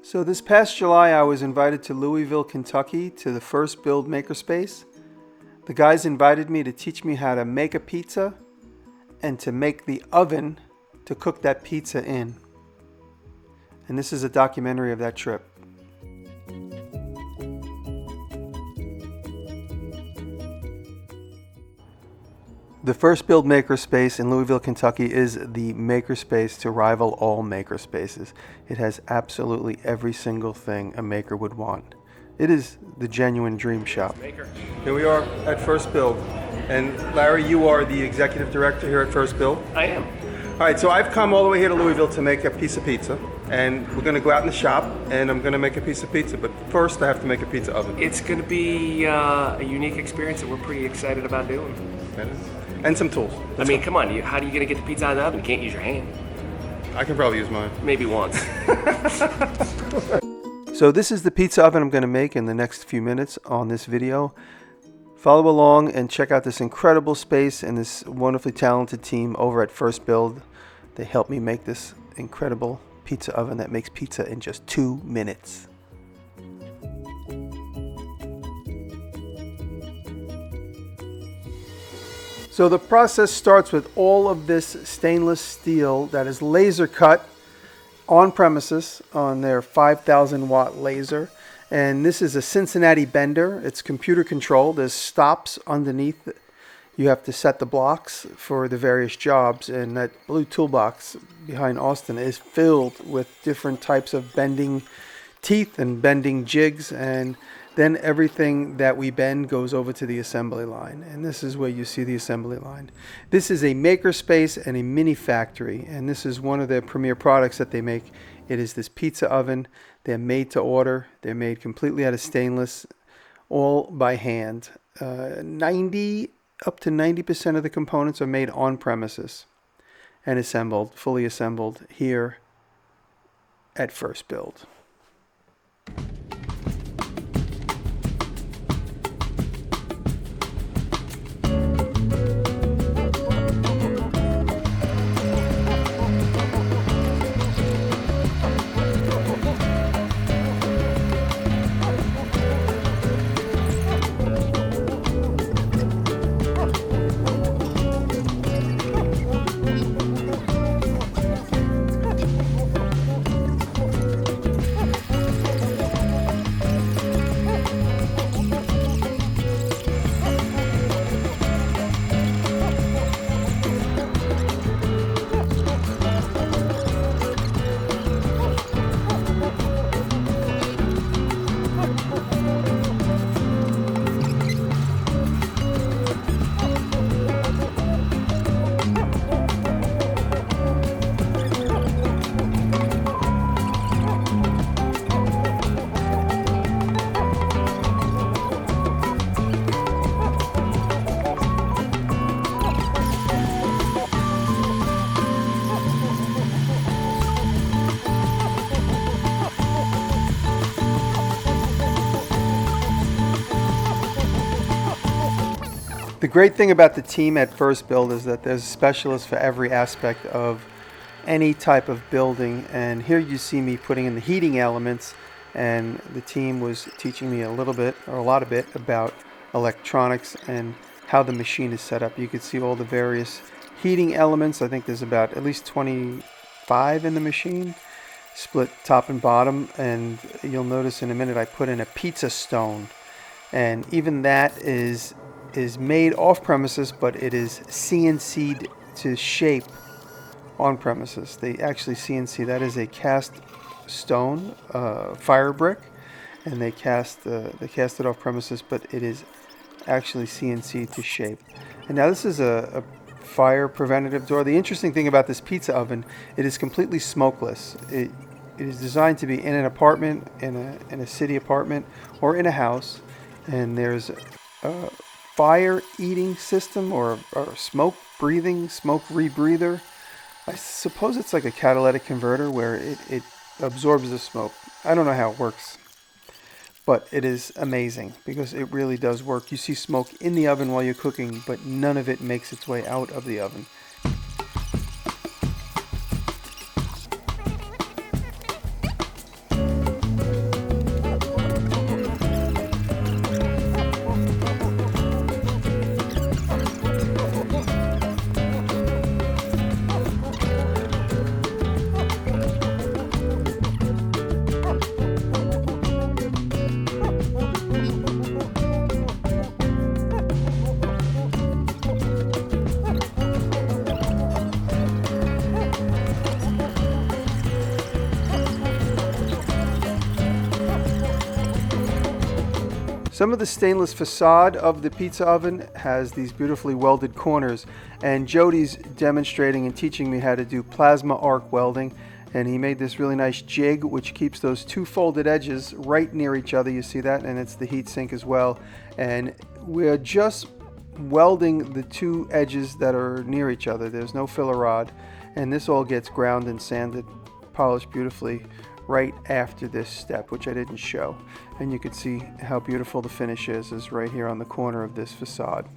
So this past July, I was invited to Louisville, Kentucky to the FirstBuild makerspace. The guys invited me to teach me how to make a pizza and to make the oven to cook that pizza in. And this is a documentary of that trip. The FirstBuild makerspace in Louisville, Kentucky is the makerspace to rival all makerspaces. It has absolutely every single thing a maker would want. It is the genuine dream shop. Here we are at FirstBuild. And Larry, you are the executive director here at FirstBuild? I am. All right, so I've come all the way here to Louisville to make a piece of pizza. And we're going to go out in the shop and I'm going to make a piece of pizza. But first I have to make a pizza oven. It's going to be a unique experience that we're pretty excited about doing. And some tools. Come on, how are you going to get the pizza out of the oven? You can't use your hand. I can probably use mine. Maybe once. So this is the pizza oven I'm going to make in the next few minutes on this video. Follow along and check out this incredible space and this wonderfully talented team over at FirstBuild. They helped me make this incredible pizza oven that makes pizza in just 2 minutes. So the process starts with all of this stainless steel that is laser cut on premises on their 5,000 watt laser. And this is a Cincinnati bender. It's computer controlled. There's stops underneath. You have to set the blocks for the various jobs. And that blue toolbox behind Austin is filled with different types of bending teeth and bending jigs. And then everything that we bend goes over to the assembly line. And this is where you see the assembly line. This is a makerspace and a mini factory. And this is one of their premier products that they make. It is this pizza oven. They're made to order. They're made completely out of stainless, all by hand. Up to 90% of the components are made on premises and assembled, fully assembled here at FirstBuild. The great thing about the team at FirstBuild is that there's a specialist for every aspect of any type of building. And here you see me putting in the heating elements, and the team was teaching me a little bit, or a lot of it, about electronics and how the machine is set up. You can see all the various heating elements. I think there's about at least 25 in the machine, split top and bottom. And you'll notice in a minute I put in a pizza stone, and even that is made off premises, but it is CNC'd to shape on premises. They actually CNC, that is a cast stone fire brick, and they cast it off premises, but it is actually CNC to shape. And now this is a fire preventative door. The interesting thing about this pizza oven, it is completely smokeless. It is designed to be in an apartment, in a city apartment, or in a house, and there's a fire eating system or smoke rebreather. I suppose it's like a catalytic converter where it absorbs the smoke. I don't know how it works, but it is amazing because it really does work. You see smoke in the oven while you're cooking, but none of it makes its way out of the oven. Some of the stainless facade of the pizza oven has these beautifully welded corners, and Jody's demonstrating and teaching me how to do plasma arc welding, and he made this really nice jig which keeps those two folded edges right near each other. You see that? And it's the heat sink as well, and we're just welding the two edges that are near each other. There's no filler rod, and this all gets ground and sanded, polished beautifully right after this step, which I didn't show. And you can see how beautiful the finish is right here on the corner of this facade.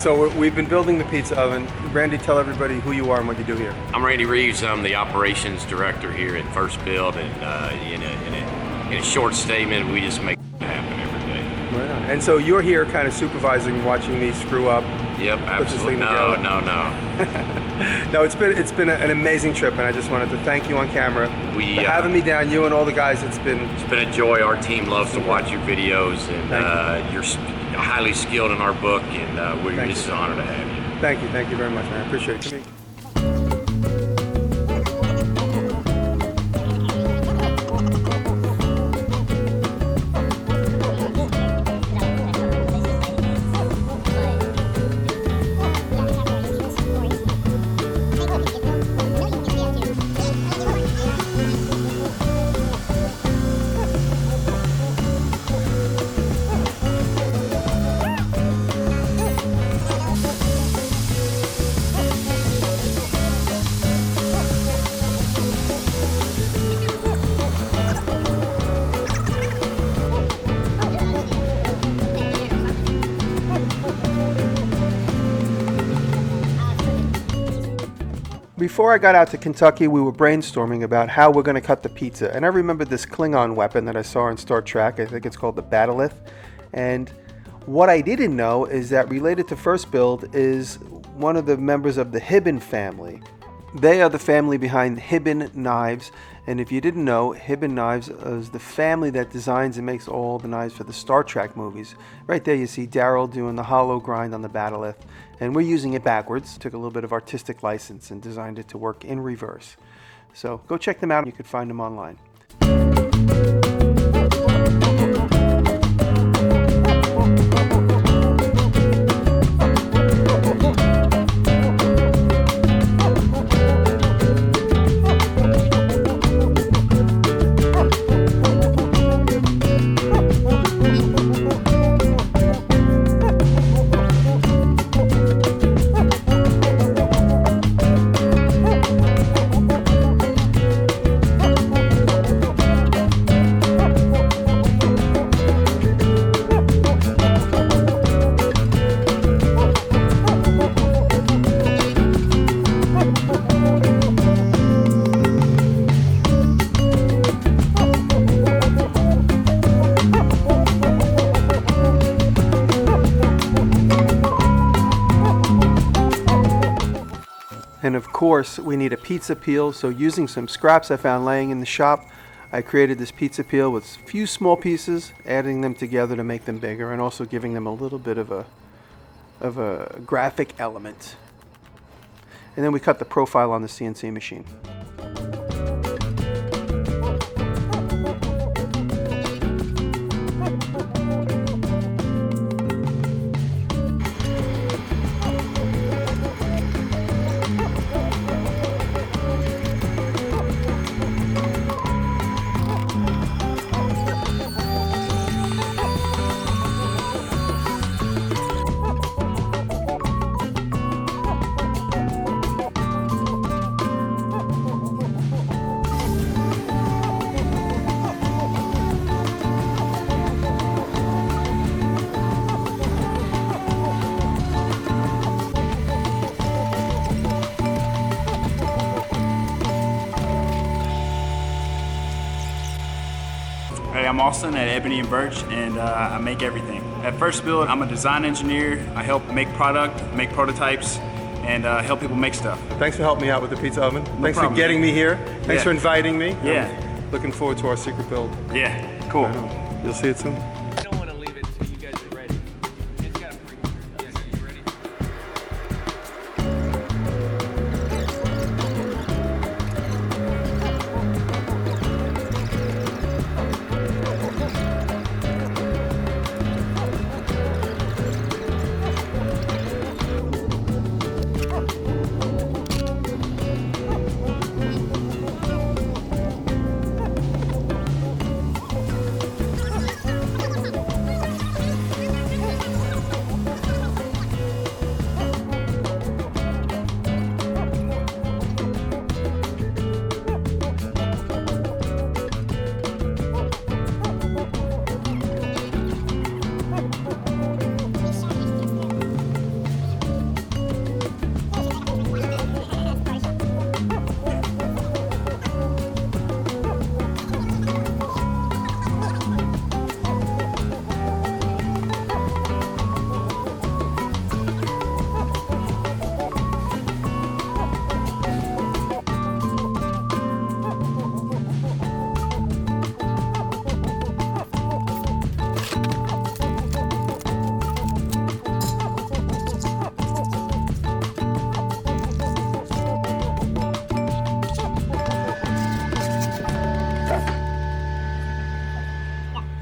So we've been building the pizza oven. Randy, tell everybody who you are and what you do here. I'm Randy Reeves. I'm the operations director here at FirstBuild, and in a short statement, we just make it happen every day. Right on. And so you're here kind of supervising, watching me screw up. Yep, absolutely. No. No, it's been an amazing trip, and I just wanted to thank you on camera for having me down. You and all the guys. It's been a joy. Our team loves to watch your videos, and you're highly skilled in our book, and we're just an honor to have you. Thank you very much, man. I appreciate it. Before I got out to Kentucky, we were brainstorming about how we're going to cut the pizza. And I remembered this Klingon weapon that I saw in Star Trek. I think it's called the bat'leth. And what I didn't know is that related to FirstBuild is one of the members of the Hibbin family. They are the family behind Hibbin Knives. And if you didn't know, Hibbin Knives is the family that designs and makes all the knives for the Star Trek movies. Right there you see Daryl doing the hollow grind on the bat'leth. And we're using it backwards. Took a little bit of artistic license and designed it to work in reverse. So go check them out. You can find them online. And of course, we need a pizza peel. So using some scraps I found laying in the shop, I created this pizza peel with a few small pieces, adding them together to make them bigger, and also giving them a little bit of a graphic element. And then we cut the profile on the CNC machine. I'm Austin at Ebony and Birch, and I make everything. At FirstBuild, I'm a design engineer. I help make product, make prototypes, and help people make stuff. Thanks for helping me out with the pizza oven. Thanks problem, for getting man. me here. Thanks for inviting me. Yeah. I'm looking forward to our secret build. Yeah, cool. You'll see it soon. I don't want to leave it until you guys are ready. It's got to bring it. Yes, are you ready?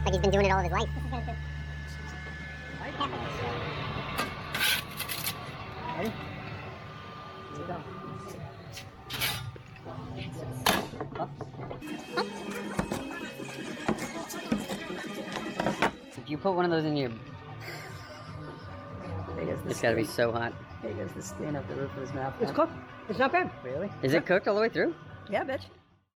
Like he's been doing it all of his life. Ready? Here we go. Did you put one of those in your... It's gotta be so hot. There goes the skin up the roof of his mouth. It's cooked. It's not bad. Really? Is it cooked all the way through? Yeah, bitch.